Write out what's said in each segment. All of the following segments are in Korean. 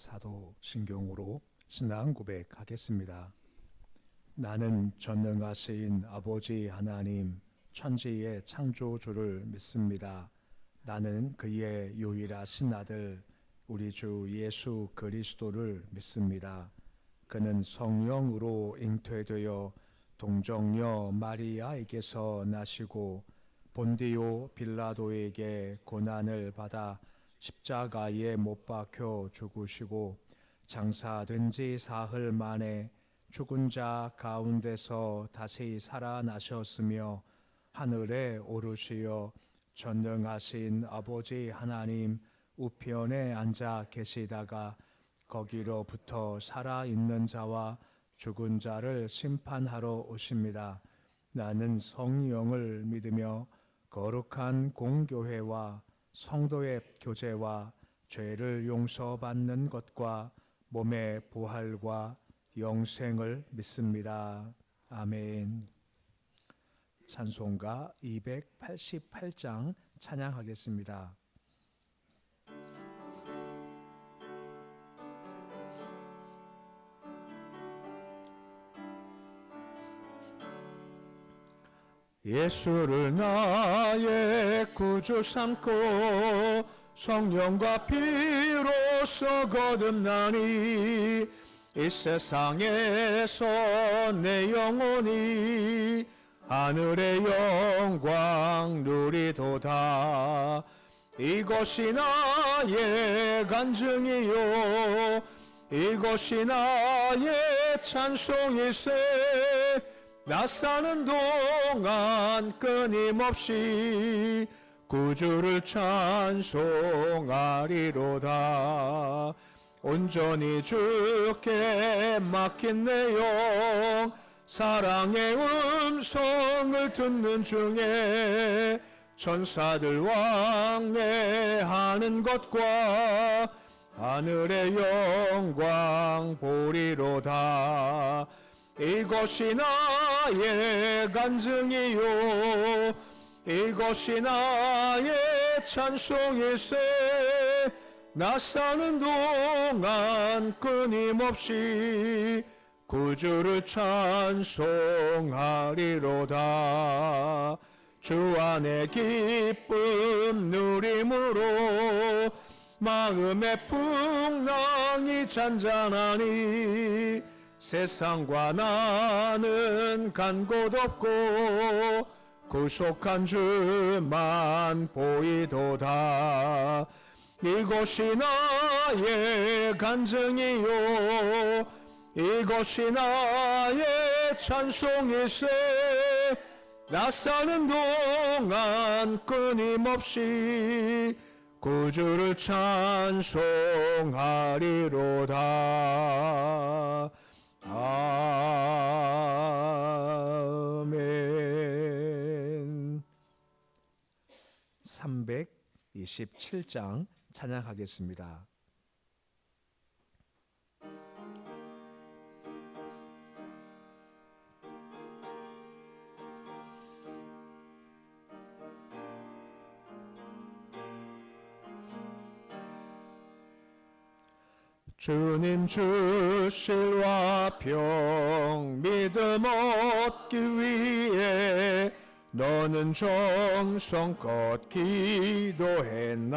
사도신경으로 신앙 고백하겠습니다. 나는 전능하신 아버지 하나님 천지의 창조주를 믿습니다. 나는 그의 유일하신 아들 우리 주 예수 그리스도를 믿습니다. 그는 성령으로 잉태되어 동정녀 마리아에게서 나시고 본디오 빌라도에게 고난을 받아 십자가에 못 박혀 죽으시고 장사된 지 사흘 만에 죽은 자 가운데서 다시 살아나셨으며 하늘에 오르시어 전능하신 아버지 하나님 우편에 앉아 계시다가 거기로부터 살아있는 자와 죽은 자를 심판하러 오십니다. 나는 성령을 믿으며 거룩한 공교회와 성도의 교제와 죄를 용서받는 것과 몸의 부활과 영생을 믿습니다. 아멘. 찬송가 288장 찬양하겠습니다. 예수를 나의 구주 삼고 성령과 피로써 거듭나니 이 세상에서 내 영혼이 하늘의 영광 누리도다. 이것이 나의 간증이요 이것이 나의 찬송일세. 나 사는 동안 끊임없이 구주를 찬송하리로다. 온전히 주께 맡긴 내 영 사랑의 음성을 듣는 중에 천사들 왕래하는 것과 하늘의 영광 보리로다. 이것이 나의 간증이요 이것이 나의 찬송일세. 나 사는 동안 끊임없이 구주를 찬송하리로다. 주 안에 기쁨 누림으로 마음의 풍랑이 잔잔하니 세상과 나는 간 곳 없고 구속한 주만 보이도다. 이것이 나의 간증이요 이것이 나의 찬송일세. 나 사는 동안 끊임없이 구주를 찬송하리로다. 아멘. 327장 찬양하겠습니다. 주님 주실 화평 믿음 얻기 위해 너는 정성껏 기도했나.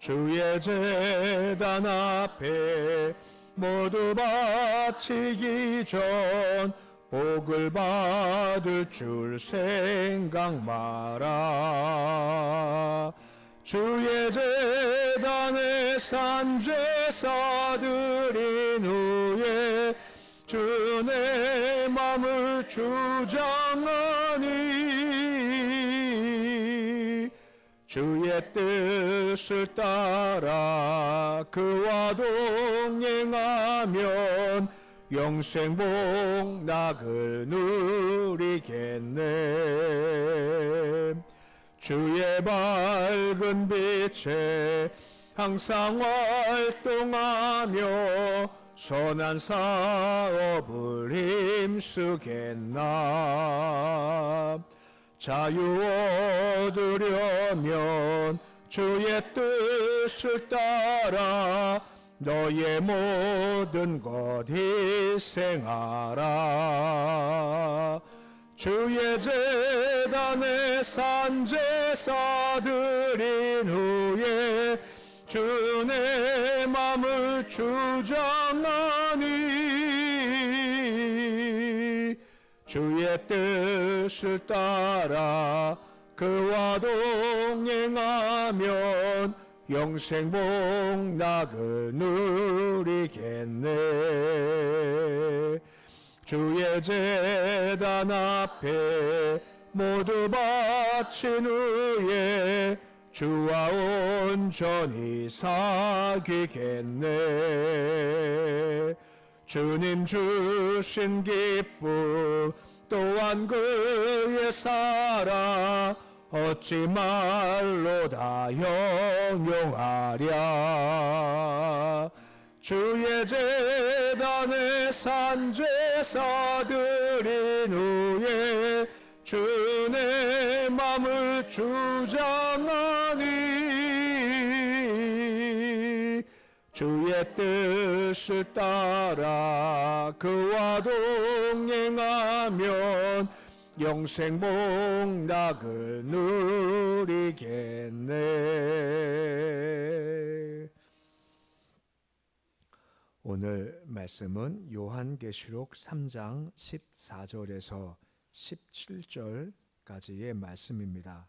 주의 제단 앞에 모두 바치기 전 복을 받을 줄 생각 마라. 주의 제단에 산제사 드린 후에 주 내 맘을 주장하니 주의 뜻을 따라 그와 동행하면 영생 복락을 누리겠네. 주의 밝은 빛에 항상 활동하며 선한 사업을 힘쓰겠나. 자유 얻으려면 주의 뜻을 따라 너의 모든 것 희생하라. 주의 제단에 산제사 드린 후에 주의 맘을 주장하니 주의 뜻을 따라 그와 동행하면 영생 복락을 누리겠네. 주의 제단 앞에 모두 바친 후에 주와 온전히 사귀겠네. 주님 주신 기쁨 또한 그의 사랑 어찌 말로 다 형용하랴. 주의 제단에 산제사 드린 후에 주의 맘을 주장하니 주의 뜻을 따라 그와 동행하면 영생 복락을 누리겠네. 오늘 말씀은 요한계시록 3장 14절에서 17절까지의 말씀입니다.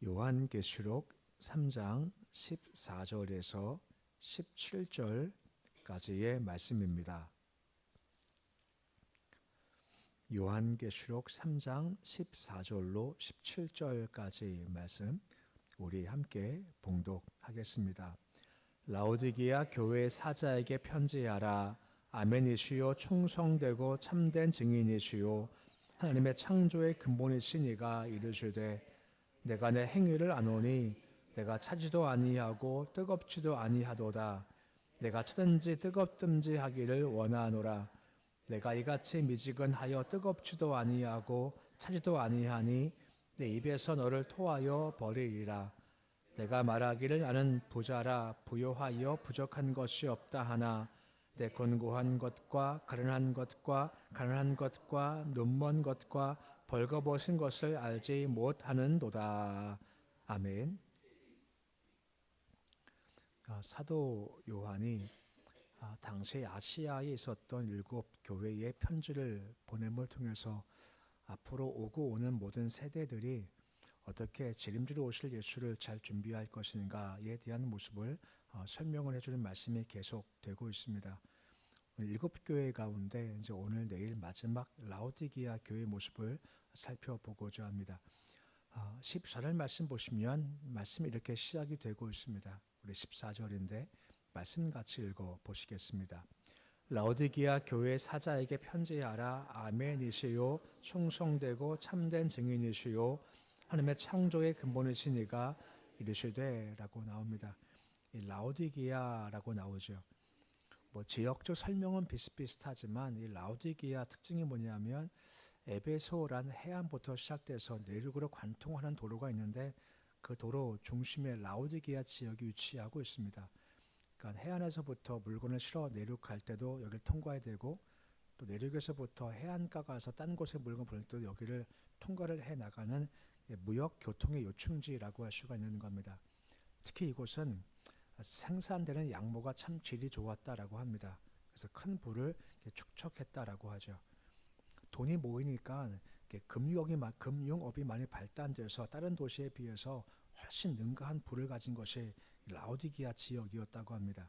요한계시록 3장 14절에서 17절까지의 말씀입니다. 요한계시록 3장 14절로 17절까지 말씀 우리 함께 봉독하겠습니다. 라오디게아 교회 사자에게 편지하라. 아멘이시요 충성되고 참된 증인이시요 하나님의 창조의 근본이시니가 이르시되 내가 내 행위를 아노니 내가 차지도 아니하고 뜨겁지도 아니하도다. 내가 차든지 뜨겁든지 하기를 원하노라. 내가 이같이 미지근하여 뜨겁지도 아니하고 차지도 아니하니 내 입에서 너를 토하여 버리리라. 내가 말하기를 나는 부자라 부요하여 부족한 것이 없다 하나 내 곤고한 것과 가련한 것과 가난한 것과 눈먼 것과 벌거벗은 것을 알지 못하는도다. 아멘. 사도 요한이 당시 아시아에 있었던 7 교회에 편지를 보냄을 통해서 앞으로 오고 오는 모든 세대들이 어떻게 재림주로 오실 예수를 잘 준비할 것인가에 대한 모습을 설명을 해주는 말씀이 계속되고 있습니다. 7 교회 가운데 이제 오늘 내일 마지막 라오디게아 교회 모습을 살펴보고자 합니다. 14절 말씀 보시면 말씀이 이렇게 시작이 되고 있습니다. 우리 14절인데 말씀 같이 읽어 보시겠습니다. 라오디게아 교회 사자에게 편지하라. 아멘이시요 충성되고 참된 증인이시요 하나님의 창조의 근본이시니가 이르시되 라고 나옵니다. 이 라오디게아라고 나오죠. 지역적 설명은 비슷비슷하지만 이 라오디게아 특징이 뭐냐면 에베소란 해안부터 시작돼서 내륙으로 관통하는 도로가 있는데 그 도로 중심에 라오디게아 지역이 위치하고 있습니다. 그러니까 해안에서부터 물건을 실어 내륙갈 때도 여기를 통과해야 되고 또 내륙에서부터 해안가 가서 딴 곳에 물건 보낼 때도 여기를 통과를 해 나가는 무역 교통의 요충지라고 할 수가 있는 겁니다. 특히 이곳은 생산되는 양모가 참 질이 좋았다라고 합니다. 그래서 큰 부를 축적했다라고 하죠. 돈이 모이니까 금융업이 많이 발달돼서 다른 도시에 비해서 훨씬 능가한 부를 가진 것이 라오디게아 지역이었다고 합니다.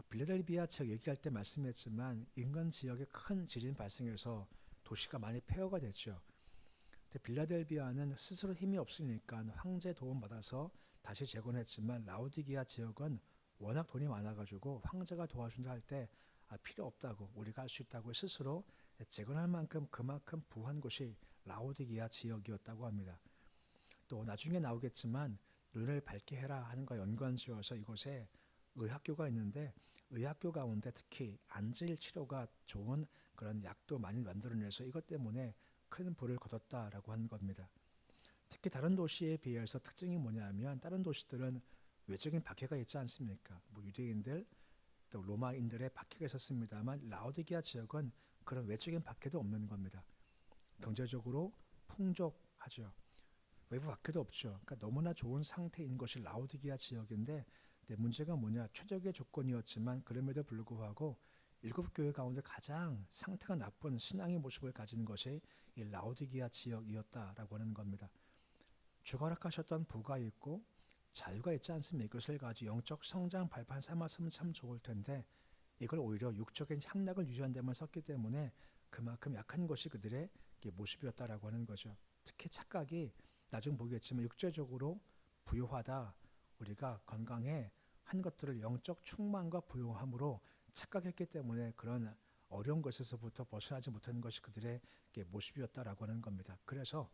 빌라델비아 지역 얘기할 때 말씀했지만 인근 지역에 큰 지진 발생해서 도시가 많이 폐허가 됐죠. 근데 빌라델비아는 스스로 힘이 없으니까 황제 도움 받아서 다시 재건했지만 라오디게아 지역은 워낙 돈이 많아가지고 황제가 도와준다 할 때 필요 없다고 우리가 할 수 있다고 스스로 재건할 만큼 그만큼 부한 곳이 라오디게아 지역이었다고 합니다. 또 나중에 나오겠지만 눈을 밝게 해라 하는 것과 연관지어서 이곳에 의학교가 있는데 의학교 가운데 특히 안질 치료가 좋은 그런 약도 많이 만들어내서 이것 때문에 큰 부를 거뒀다라고 하는 겁니다. 특히 다른 도시에 비해서 특징이 뭐냐면 다른 도시들은 외적인 박해가 있지 않습니까? 뭐 유대인들 또 로마인들의 박해가 있었습니다만 라오디게아 지역은 그런 외적인 박해도 없는 겁니다. 경제적으로 풍족하죠. 외부 박해도 없죠. 그러니까 너무나 좋은 상태인 것이 라오디게아 지역인데 문제가 뭐냐? 최적의 조건이었지만 그럼에도 불구하고 일곱 교회 가운데 가장 상태가 나쁜 신앙의 모습을 가진 것이 이 라오디게아 지역이었다라고 하는 겁니다. 주가 허락하셨던 부가 있고 자유가 있지 않습니까? 이것을 가지고 영적 성장 발판 삼았으면 참 좋을 텐데 이걸 오히려 육적인 향락을 유지한 데만 썼기 때문에 그만큼 약한 것이 그들의 모습이었다라고 하는 거죠. 특히 착각이 나중 보겠지만 육체적으로 부유하다, 우리가 건강해 한 것들을 영적 충만과 부유함으로 착각했기 때문에 그런 어려운 것에서부터 벗어나지 못하는 것이 그들의 모습이었다라고 하는 겁니다. 그래서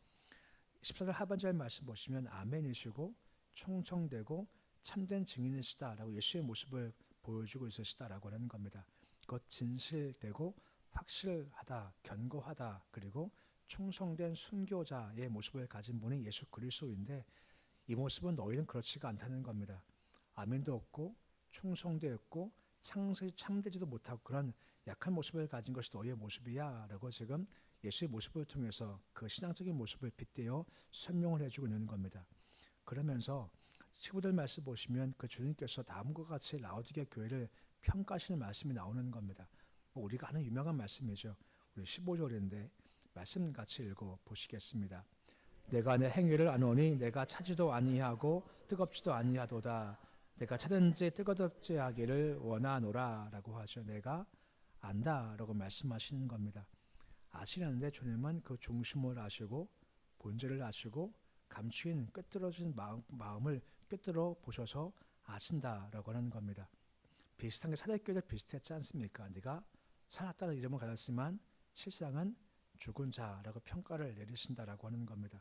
14절 하반절 말씀 보시면 아멘이시고 충성되고 참된 증인이시다라고 예수의 모습을 보여주고 있으시다라고 하는 겁니다. 곧 진실되고 확실하다, 견고하다, 그리고 충성된 순교자의 모습을 가진 분이 예수 그리스도인데 이 모습은 너희는 그렇지가 않다는 겁니다. 아멘도 없고 충성도 없고 참되지도 못하고 그런 약한 모습을 가진 것이 너희의 모습이야 라고 지금 예수의 모습을 통해서 그 신앙적인 모습을 빗대어 설명을 해주고 있는 겁니다. 그러면서 15절 말씀 보시면 그 주님께서 다음과 같이 라오디게아 교회를 평가하시는 말씀이 나오는 겁니다. 우리가 아는 유명한 말씀이죠. 우리 15절인데 말씀 같이 읽어 보시겠습니다. 내가 내 행위를 아노니 내가 차지도 아니하고 뜨겁지도 아니하도다. 내가 차든지 뜨겁지 하기를 원하노라 라고 하죠. 내가 안다 라고 말씀하시는 겁니다. 아시는데 주님은 그 중심을 아시고 본질을 아시고 감추인 꿰뚫어진 마음을 꿰뚫어 보셔서 아신다라고 하는 겁니다. 비슷한 게 사대교회도 비슷했지 않습니까? 네가 살았다는 이름을 가졌지만 실상은 죽은 자라고 평가를 내리신다라고 하는 겁니다.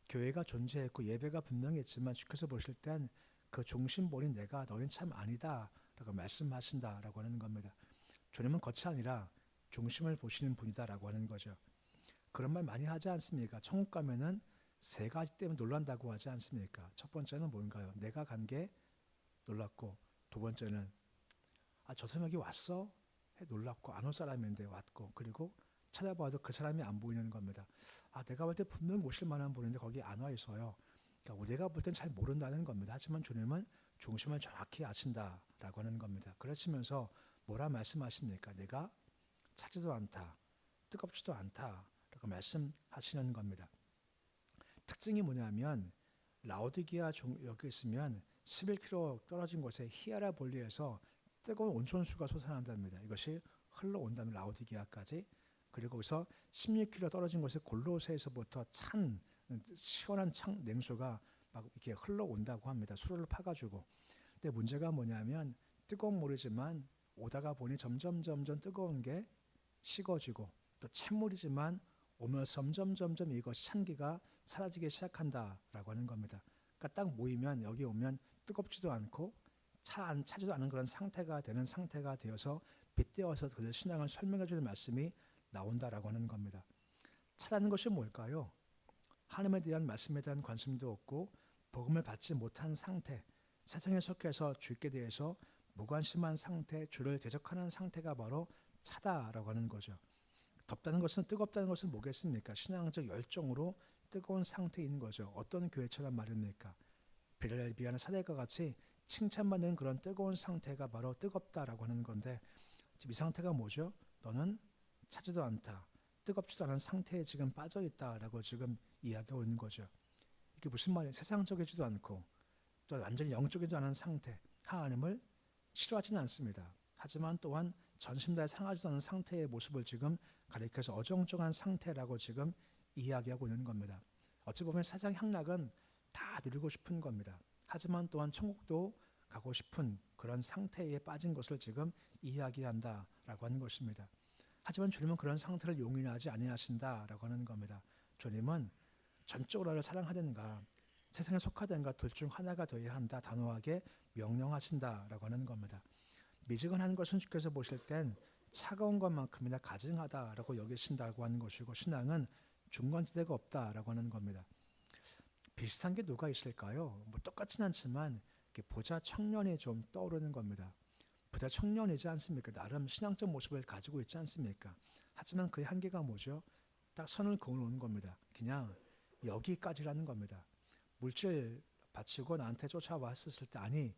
교회가 존재했고 예배가 분명히 있지만 주께서 보실 땐 그 중심본인 내가 너희는 참 아니다 라고 말씀하신다라고 하는 겁니다. 주님은 겉이 아니라 중심을 보시는 분이다라고 하는 거죠. 그런 말 많이 하지 않습니까? 천국 가면은 세 가지 때문에 놀란다고 하지 않습니까? 첫 번째는 뭔가요? 내가 간 게 놀랐고, 두 번째는 저 사람 여기 왔어? 해 놀랐고 안 올 사람인데 왔고, 그리고 찾아봐도 그 사람이 안 보이는 겁니다. 내가 볼 때 분명 오실 만한 분인데 거기 안 와 있어요. 그러니까 내가 볼 땐 잘 모른다는 겁니다. 하지만 주님은 중심을 정확히 아신다라고 하는 겁니다. 그러시면서 뭐라 말씀하십니까? 내가 차지도 않다, 뜨겁지도 않다라고 말씀하시는 겁니다. 특징이 뭐냐면 라오디게아 여기 있으면 11km 떨어진 곳에 히에라볼리에서 뜨거운 온천수가 솟아난답니다. 이것이 흘러온다면 라오디게아까지. 그리고 여기서 16km 떨어진 곳에 골로새에서부터 찬 시원한 냉수가 막 이렇게 흘러온다고 합니다. 수로를 파가지고. 근데 문제가 뭐냐면 뜨거운 물이지만 오다가 보니 점점 뜨거운 게 식어지고 또 찬물이지만 오면서 점점 이것이 찬기가 사라지기 시작한다라고 하는 겁니다. 그러니까 딱 모이면 여기 오면 뜨겁지도 않고 차지도 않은 그런 상태가 되어서 빗대어서 그들 신앙을 설명해 주는 말씀이 나온다라고 하는 겁니다. 차라는 것이 뭘까요? 하나님에 대한 말씀에 대한 관심도 없고 복음을 받지 못한 상태, 세상에 속해서 주께 대해서 무관심한 상태, 주를 대적하는 상태가 바로 차다라고 하는 거죠. 덥다는 것은 뜨겁다는 것은 뭐겠습니까? 신앙적 열정으로 뜨거운 상태인 거죠. 어떤 교회처럼 말입니까? 빌라델비아나 사대과 같이 칭찬받는 그런 뜨거운 상태가 바로 뜨겁다라고 하는 건데 지금 이 상태가 뭐죠? 너는 차지도 않다, 뜨겁지도 않은 상태에 지금 빠져있다라고 지금 이야기하고 있는 거죠. 이게 무슨 말이에요? 세상적이지도 않고 또 완전히 영적이지도 않은 상태, 하나님을 싫어하지는 않습니다. 하지만 또한 전심다해 상하지도 않은 상태의 모습을 지금 가리켜서 어정쩡한 상태라고 지금 이야기하고 있는 겁니다. 어찌 보면 세상 향락은 다 누리고 싶은 겁니다. 하지만 또한 천국도 가고 싶은 그런 상태에 빠진 것을 지금 이야기한다라고 하는 것입니다. 하지만 주님은 그런 상태를 용인하지 아니하신다라고 하는 겁니다. 주님은 전적으로 나를 사랑하든가 세상에 속하든가 둘 중 하나가 되어야 한다 단호하게 명령하신다라고 하는 겁니다. 미지근한 것은 주께서 보실 땐 차가운 것만큼이나 가증하다라고 여기신다고 하는 것이고 신앙은 중간지대가 없다라고 하는 겁니다. 비슷한 게 누가 있을까요? 뭐 똑같진 않지만 부자 청년이 좀 떠오르는 겁니다. 부자 청년이지 않습니까? 나름 신앙적 모습을 가지고 있지 않습니까? 하지만 그의 한계가 뭐죠? 딱 선을 그어놓은 겁니다. 그냥 여기까지라는 겁니다. 물질 바치고 나한테 쫓아왔었을 때 아니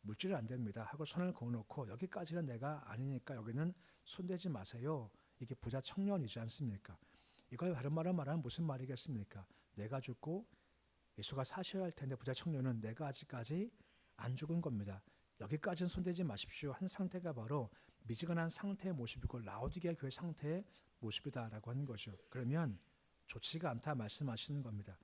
물질은 안 됩니다 하고 선을 그어놓고 여기까지는 내가 아니니까 여기는 손대지 마세요. 이게 부자 청년이지 않습니까? 이걸 다른 말로 말하면 무슨 말이겠습니까? 내가 죽고 예수가 사셔야 할 텐데 부자 청년은 내가 아직까지 안 죽은 겁니다. 여기까지는 손대지 마십시오 한 상태가 바로 미지근한 상태의 모습이고 라오디게아 교회 상태의 모습이다라고 하는 거죠. 그러면 좋지가 않다 말씀하시는 겁니다.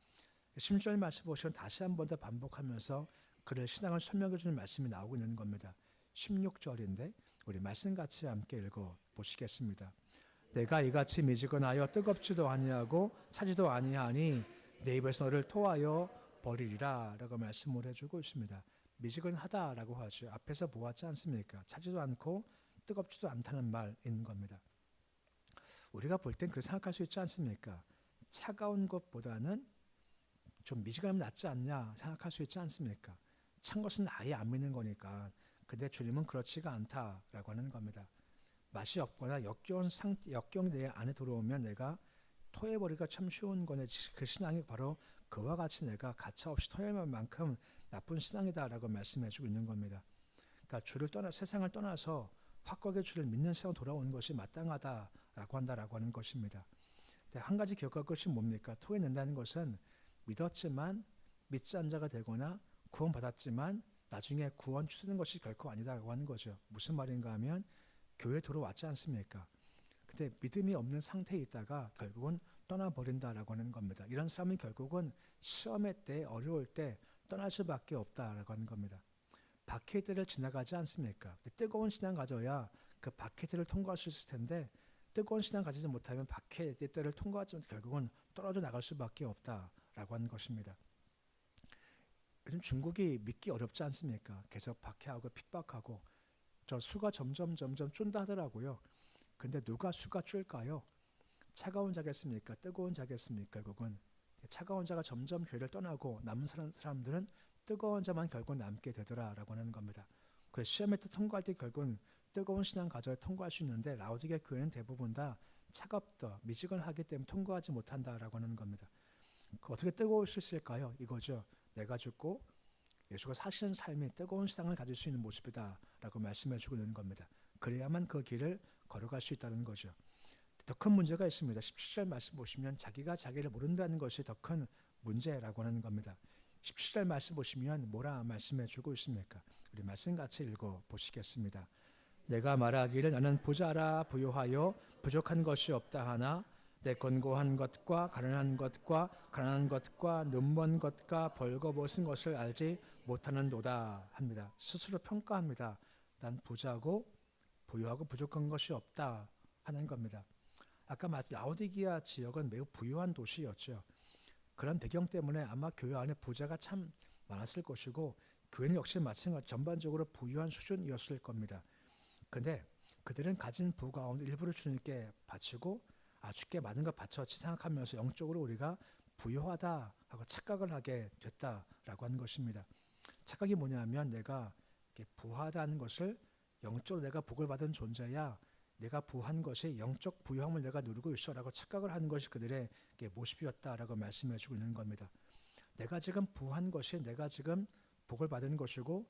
16절 말씀 보시면 다시 한 번 더 반복하면서 그를 신앙을 설명해 주는 말씀이 나오고 있는 겁니다. 16절인데 우리 말씀 같이 함께 읽어 보시겠습니다. 내가 이같이 미지근하여 뜨겁지도 아니하고 차지도 아니하니 내 입에서 너를 토하여 버리리라 라고 말씀을 해주고 있습니다. 미지근하다라고 하죠. 앞에서 보았지 않습니까? 차지도 않고 뜨겁지도 않다는 말인 겁니다. 우리가 볼 땐 그렇게 생각할 수 있지 않습니까? 차가운 것보다는 좀 미지근하면 낫지 않냐 생각할 수 있지 않습니까? 찬 것은 아예 안 믿는 거니까. 근데 주님은 그렇지가 않다라고 하는 겁니다. 맛이 없거나 역경이 내 안에 들어오면 내가 토해버리기가 참 쉬운 거네. 그 신앙이 바로 그와 같이 내가 가차없이 토할 만큼 나쁜 신앙이다라고 말씀해주고 있는 겁니다. 그러니까 세상을 떠나서 확고하게 주를 믿는 세상으로 돌아오는 것이 마땅하다라고 한다라고 하는 것입니다. 근데 한 가지 기억할 것이 뭡니까? 토해낸다는 것은 믿었지만 믿지 않은 자가 되거나 구원받았지만 나중에 구원 취소되는 것이 결코 아니다라고 하는 거죠. 무슨 말인가 하면 교회에 들어왔지 않습니까? 근데 믿음이 없는 상태에 있다가 결국은 떠나버린다라고 하는 겁니다. 이런 사람은 결국은 시험의 때 어려울 때 떠날 수밖에 없다라고 하는 겁니다. 박해 때를 지나가지 않습니까? 뜨거운 신앙 가져야 그 박해 때를 통과할 수 있을 텐데 뜨거운 신앙 가지지 못하면 박해 때를 통과하지 못해 결국은 떨어져 나갈 수밖에 없다라고 하는 것입니다. 요즘 중국이 믿기 어렵지 않습니까? 계속 박해하고 핍박하고 저 수가 점점 쭌다 하더라고요. 근데 누가 수가 줄까요? 차가운 자겠습니까? 뜨거운 자겠습니까? 결국은 차가운 자가 점점 교회를 떠나고 남은 사람들은 뜨거운 자만 결국 남게 되더라라고 하는 겁니다. 그 시험에 통과할 때 결국은 뜨거운 신앙 가져야 통과할 수 있는데 라오디게아 교회는 대부분 다 차갑다, 미지근하기 때문에 통과하지 못한다라고 하는 겁니다. 어떻게 뜨거울 수 있을까요? 이거죠. 내가 죽고 예수가 사시는 삶이 뜨거운 신앙을 가질 수 있는 모습이다라고 말씀해주고 있는 겁니다. 그래야만 그 길을 걸어갈 수 있다는 거죠. 더 큰 문제가 있습니다. 17절 말씀 보시면 자기가 자기를 모른다는 것이 더 큰 문제라고 하는 겁니다. 17절 말씀 보시면 뭐라 말씀해주고 있습니까? 우리 말씀 같이 읽어보시겠습니다. 내가 말하기를 나는 부자라 부요하여 부족한 것이 없다 하나 내 권고한 것과 가난한 것과 눈먼 것과 벌거벗은 것을 알지 못하는도다 합니다. 스스로 평가합니다. 난 부자고 부유하고 부족한 것이 없다 하는 겁니다. 아까 말씀 라오디게아 지역은 매우 부유한 도시였죠. 그런 배경 때문에 아마 교회 안에 부자가 참 많았을 것이고 교회는 역시 마찬가지로 전반적으로 부유한 수준이었을 겁니다. 근데 그들은 가진 부 가운데 일부를 주님께 바치고 주께 많은 걸 바쳤지 생각하면서 영적으로 우리가 부유하다 하고 착각을 하게 됐다라고 하는 것입니다. 착각이 뭐냐면 내가 부하다는 것을 영적으로 내가 복을 받은 존재야 내가 부한 것이 영적 부유함을 내가 누리고 있어라고 착각을 하는 것이 그들의 모습이었다라고 말씀해주고 있는 겁니다. 내가 지금 부한 것이 내가 지금 복을 받은 것이고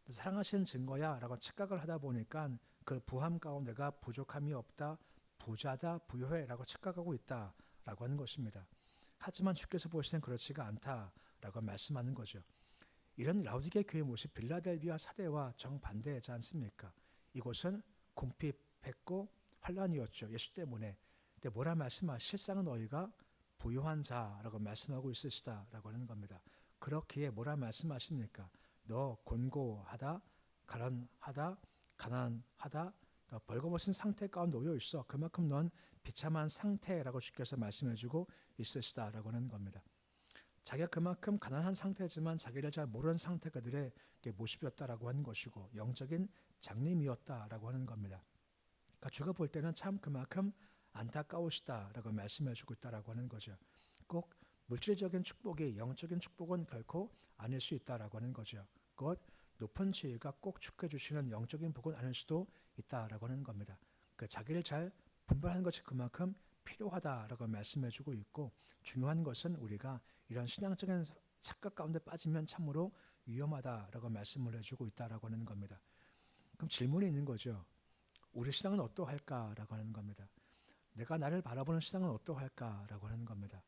사랑하시는 증거야라고 착각을 하다 보니까 그 부함 가운데 내가 부족함이 없다, 부자다, 부유해라고 착각하고 있다라고 하는 것입니다. 하지만 주께서 보시는 그렇지가 않다라고 말씀하는 거죠. 이런 라오디게아 교회의 모습 빌라델비아 사대와 정반대지 않습니까? 이곳은 궁핍했고 환란이었죠. 예수 때문에. 근데 뭐라 말씀하시? 실상은 너희가 부유한 자라고 말씀하고 있으시다라고 하는 겁니다. 그렇기에 뭐라 말씀하십니까? 너 곤고하다, 가난하다, 그러니까 벌거벗은 상태 가운데 놓여 있어. 그만큼 넌 비참한 상태라고 주께서 말씀해주고 있으시다라고 하는 겁니다. 자기가 그만큼 가난한 상태지만 자기를 잘 모르는 상태가 그들의 모습이었다라고 하는 것이고 영적인 장님이었다라고 하는 겁니다. 그러니까 주가 볼 때는 참 그만큼 안타까우시다라고 말씀해주고 있다라고 하는 거죠. 꼭 물질적인 축복이 영적인 축복은 결코 아닐 수 있다라고 하는 거죠. 곧 높은 지위가 꼭 축복해 주시는 영적인 복은 아닐 수도 있다라고 하는 겁니다. 그 자기를 잘 분별하는 것이 그만큼 필요하다라고 말씀해주고 있고, 중요한 것은 우리가 이런 신앙적인 착각 가운데 빠지면 참으로 위험하다라고 말씀을 해주고 있다라고 하는 겁니다. 그럼 질문이 있는 거죠. 우리 신앙은 어떠할까라고 하는 겁니다. 내가 나를 바라보는 신앙은 어떠할까라고 하는 겁니다.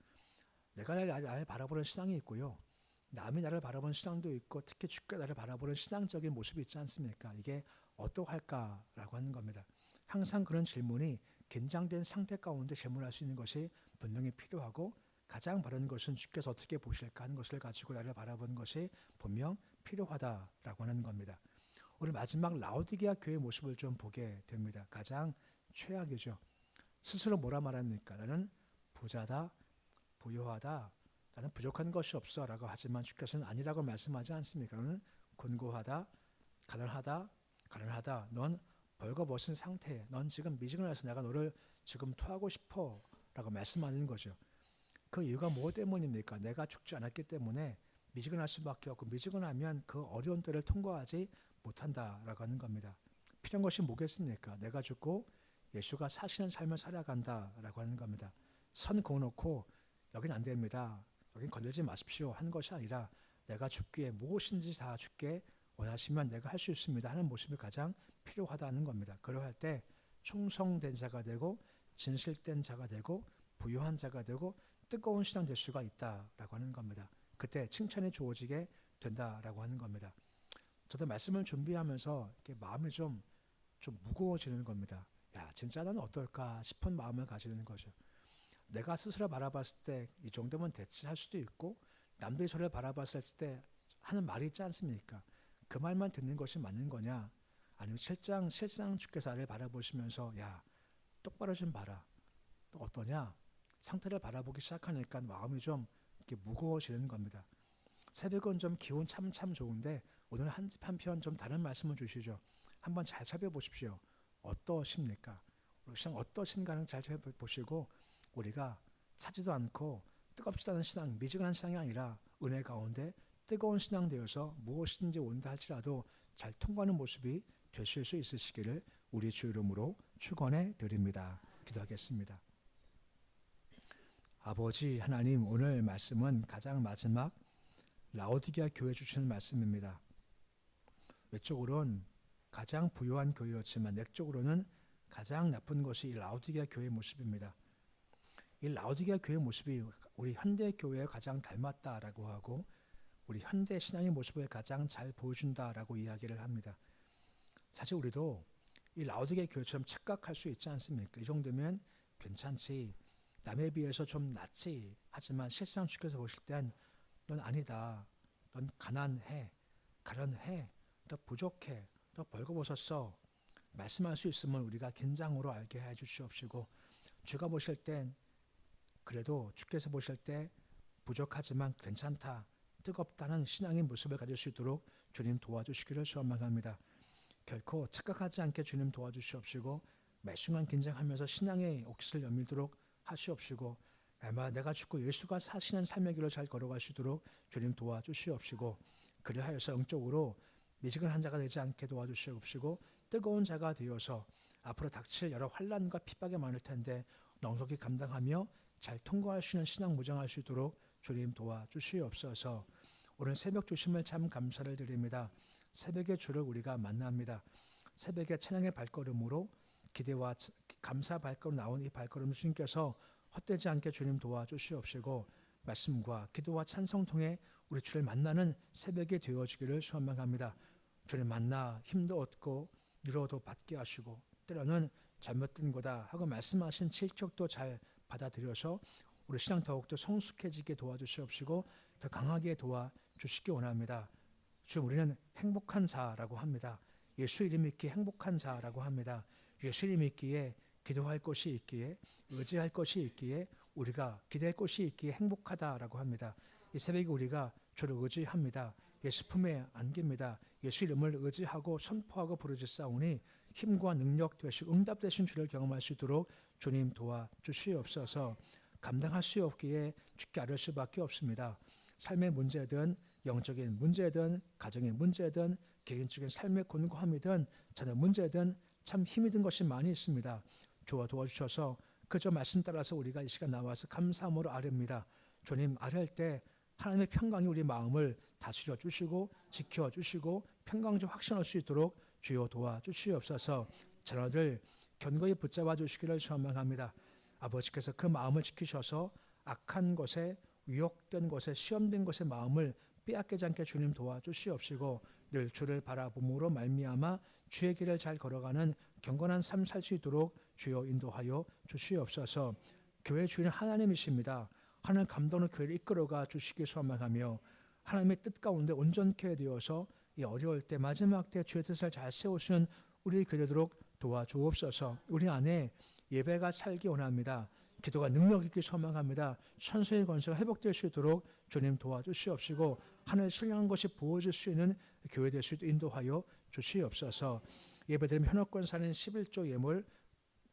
내가 나를 바라보는 신앙이 있고요, 남이 나를 바라보는 신앙도 있고, 특히 주께 나를 바라보는 신앙적인 모습이 있지 않습니까? 이게 어떠할까라고 하는 겁니다. 항상 그런 질문이 긴장된 상태 가운데 질문할 수 있는 것이 분명히 필요하고, 가장 바른 것은 주께서 어떻게 보실까 하는 것을 가지고 나를 바라보는 것이 분명 필요하다라고 하는 겁니다. 오늘 마지막 라오디게아 교회의 모습을 좀 보게 됩니다. 가장 최악이죠. 스스로 뭐라 말합니까? 나는 부자다, 부유하다, 나는 부족한 것이 없어 라고 하지만 주께서는 아니라고 말씀하지 않습니까? 너는 곤고하다, 가난하다, 넌 벌거벗은 상태에, 넌 지금 미지근해서 내가 너를 지금 토하고 싶어 라고 말씀하는 거죠. 그 이유가 뭐 때문입니까? 내가 죽지 않았기 때문에 미지근할 수밖에 없고, 미지근하면 그 어려운 때를 통과하지 못한다라고 하는 겁니다. 필요한 것이 뭐겠습니까? 내가 죽고 예수가 사시는 삶을 살아간다라고 하는 겁니다. 선 그어놓고 여긴 안 됩니다, 여긴 건들지 마십시오 하는 것이 아니라, 내가 죽기에 무엇인지 다 죽게 원하시면 내가 할 수 있습니다 하는 모습이 가장 필요하다는 겁니다. 그러할 때 충성된 자가 되고, 진실된 자가 되고, 부유한 자가 되고, 뜨거운 신앙 될 수가 있다라고 하는 겁니다. 그때 칭찬이 주어지게 된다라고 하는 겁니다. 저도 말씀을 준비하면서 이렇게 마음이 좀 무거워지는 겁니다. 야, 진짜 나는 어떨까 싶은 마음을 가지는 거죠. 내가 스스로 바라봤을 때 이 정도면 됐지 할 수도 있고, 남들이 저를 바라봤을 때 하는 말이 있지 않습니까? 그 말만 듣는 것이 맞는 거냐? 아니면 실상 주께서 나를 바라보시면서 야, 똑바로 좀 봐라, 또 어떠냐? 상태를 바라보기 시작하니까 마음이 좀 이렇게 무거워지는 겁니다. 새벽은 좀 기운 참 좋은데 오늘 한편 좀 다른 말씀을 주시죠. 한번 잘 살펴보십시오. 어떠십니까? 우리 신앙 어떠신가는 잘 살펴보시고, 우리가 차지도 않고 뜨겁지도 않은 신앙, 미지근한 신앙이 아니라 은혜 가운데 뜨거운 신앙 되어서 무엇이든지 온다 할지라도 잘 통과하는 모습이 되실 수 있으시기를 우리 주 이름으로 축원해 드립니다. 기도하겠습니다. 아버지 하나님, 오늘 말씀은 가장 마지막 라오디게아 교회 주시는 말씀입니다. 외적으로는 가장 부유한 교회였지만 내적으로는 가장 나쁜 것이 이 라오디게아 교회의 모습입니다. 이 라오디게아 교회의 모습이 우리 현대 교회에 가장 닮았다라고 하고, 우리 현대 신앙의 모습을 가장 잘 보여준다라고 이야기를 합니다. 사실 우리도 이 라오디게아 교회처럼 착각할 수 있지 않습니까? 이 정도면 괜찮지, 남에 비해서 좀 낫지, 하지만 실상 주께서 보실 땐 넌 아니다, 넌 가난해, 가련해, 너 부족해, 너 벌거벗었어 말씀할 수 있으면 우리가 긴장으로 알게 해 주시옵시고, 주가 보실 땐 그래도 주께서 보실 때 부족하지만 괜찮다, 뜨겁다는 신앙의 모습을 가질 수 있도록 주님 도와주시기를 소원합니다. 결코 착각하지 않게 주님 도와주시옵시고, 매 순간 긴장하면서 신앙의 옥깃을 여밀도록 하시옵시고, 내가 죽고 예수가 사시는 삶의 길을 잘 걸어갈 수 있도록 주님 도와주시옵시고, 그리하여서 영적으로 미지근한 자가 되지 않게 도와주시옵시고, 뜨거운 자가 되어서 앞으로 닥칠 여러 환난과 핍박이 많을 텐데 넉넉히 감당하며 잘 통과할 수 있는 신앙 무장할 수 있도록 주님 도와주시옵소서. 오늘 새벽 주심을 참 감사를 드립니다. 새벽의 주를 우리가 만납니다. 새벽의 찬양의 발걸음으로 기대와 감사 발걸음 나온 이 발걸음 주님께서 헛되지 않게 주님 도와주시옵시고, 말씀과 기도와 찬송 통해 우리 주를 만나는 새벽이 되어지기를 소망합니다. 주님 만나 힘도 얻고 위로도 받게 하시고, 때로는 잘못된 거다 하고 말씀하신 질책도 잘 받아들여서 우리 신앙 더욱더 성숙해지게 도와주시옵시고, 더 강하게 도와주시기 원합니다. 주님, 우리는 행복한 자라고 합니다. 예수 이름 믿기에 행복한 자라고 합니다. 예수 이름 믿기에 기도할 것이 있기에, 의지할 것이 있기에, 우리가 기대할 것이 있기에 행복하다라고 합니다. 이 새벽에 우리가 주를 의지합니다. 예수 품에 안깁니다. 예수 이름을 의지하고 선포하고 부르짖사오니 힘과 능력 되시고 응답되신 주를 경험할 수 있도록 주님 도와주시옵소서. 감당할 수 없기에 주께 아뢰을 수밖에 없습니다. 삶의 문제든 영적인 문제든 가정의 문제든 개인적인 삶의 곤고함이든 자녀 문제든 참 힘이 든 것이 많이 있습니다. 주와 도와주셔서 그저 말씀 따라서 우리가 이 시간 나와서 감사함으로 아뢰입니다. 주님, 아뢰할 때 하나님의 평강이 우리 마음을 다스려 주시고 지켜 주시고 평강적 확신할 수 있도록 주여 도와주시옵소서. 자녀들 견고히 붙잡아 주시기를 소망합니다. 아버지께서 그 마음을 지키셔서 악한 것에 위혹된 것에 시험된 것의 마음을 빼앗기지 않게 주님 도와주시옵시고 늘 주를 바라봄으로 말미암아 주의 길을 잘 걸어가는 경건한 삶 살 수 있도록 주여 인도하여 주시옵소서. 교회 주인 하나님이십니다. 하나님 감동으로 교회를 이끌어가 주시기 소망하며 하나님의 뜻 가운데 온전케 되어서 이 어려울 때 마지막 때 주의 뜻을 잘 세우시는 우리 교회되도록 도와주옵소서. 우리 안에 예배가 살기 원합니다. 기도가 능력 있게 소망합니다. 천수의 권세가 회복될 수 있도록 주님 도와주시옵시고 하늘 신령한 것이 부어질 수 있는 교회 될 수 있도록 인도하여 주시옵소서. 예배드리면 현업권 사는 11조 예물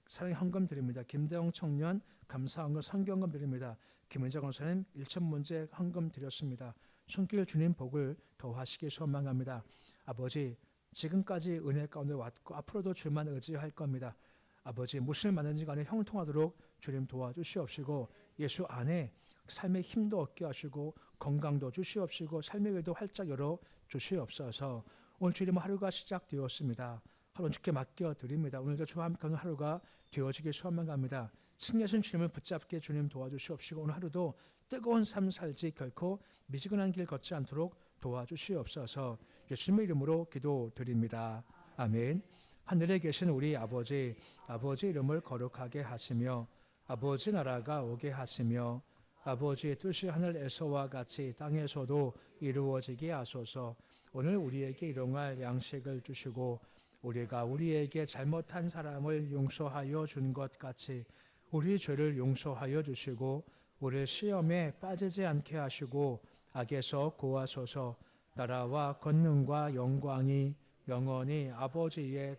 사랑의 헌금 드립니다. 김대영 청년 감사헌금 선교헌금 드립니다. 김은자 권사님 1,000문제 헌금 드렸습니다. 손길 주님 복을 더하시기 소망합니다. 아버지, 지금까지 은혜 가운데 왔고 앞으로도 주만 의지할 겁니다. 아버지, 무엇을 만든지 간에 형통하도록 주님 도와주시옵시고 예수 안에 삶의 힘도 얻게 하시고 건강도 주시옵시고 삶의 길도 활짝 열어 주시옵소서. 오늘 주님 하루가 시작되었습니다. 하루는 주께 맡겨드립니다. 오늘도 주와 함께하는 하루가 되어지길 소망합니다. 승리하신 주님을 붙잡게 주님 도와주시옵시고 오늘 하루도 뜨거운 삶 살지 결코 미지근한 길 걷지 않도록 도와주시옵소서. 예수님의 이름으로 기도드립니다. 아멘. 하늘에 계신 우리 아버지, 아버지 이름을 거룩하게 하시며 아버지 나라가 오게 하시며 아버지의 뜻이 하늘에서와 같이 땅에서도 이루어지게 하소서. 오늘 우리에게 일용할 양식을 주시고 우리가 우리에게 잘못한 사람을 용서하여 준 것 같이 우리 죄를 용서하여 주시고 우리 시험에 빠지지 않게 하시고 악에서 구하소서. 나라와 권능과 영광이 영원히 아버지의